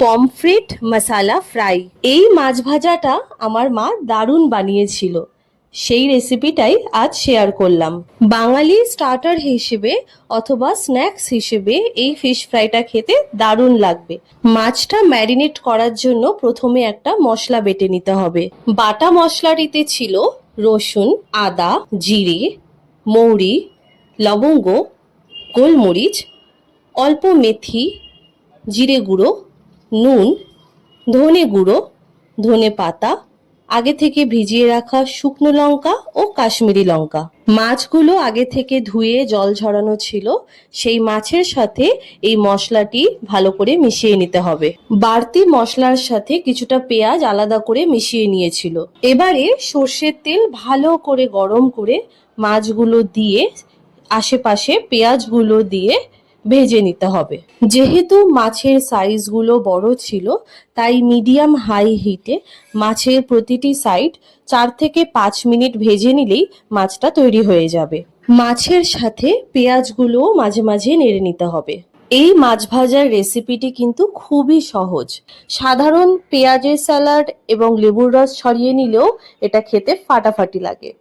Pomfret মশালা fry. এই মাছ ভাজাটা আমার মা দারুণ বানিয়েছিল, সেই রেসিপিটাই আজ শেয়ার করলাম। বাঙালি স্টার্টার হিসেবে অথবা স্ন্যাক্স হিসেবে এই ফিশ ফ্রাইটা খেতে দারুণ লাগবে। মাছটা ম্যারিনেট করার জন্য প্রথমে একটা মশলা বেটে নিতে হবে। বাটা মশলাটিতে ছিল রসুন, আদা, জিরে, মৌরি, লবঙ্গ, গোলমরিচ, অল্প মেথি, জিরে গুঁড়ো, নুন, ধনে গুঁড়ো, ধনে পাতা, আগে থেকে ভিজিয়ে রাখা শুকনো লঙ্কা ও কাশ্মীরি লঙ্কা। মাছগুলো আগে থেকে ধুয়ে জল ঝরানো ছিল, সেই মাছের সাথে এই মশলাটি ভালো করে মিশিয়ে নিতে হবে। বাড়তি মশলার সাথে কিছুটা পেঁয়াজ আলাদা করে মিশিয়ে নিয়েছিল। এবারে সর্ষের তেল ভালো করে গরম করে মাছগুলো দিয়ে আশেপাশে পেঁয়াজগুলো দিয়ে ভেজে নিতে হবে। যেহেতু মাছের সাইজগুলো বড় ছিল, তাই মিডিয়াম হাই হিটে মাছের প্রতিটি সাইড 4 থেকে 5 মিনিট ভেজে নিলেই মাছটা তৈরি হয়ে যাবে। মাছের সাথে পেঁয়াজগুলোও মাঝে মাঝে নেড়ে নিতে হবে। এই মাছ ভাজার রেসিপিটি কিন্তু খুবই সহজ। সাধারণ পেঁয়াজের স্যালাড এবং লেবুর রস ছড়িয়ে নিলেও এটা খেতে ফাটাফাটি লাগে।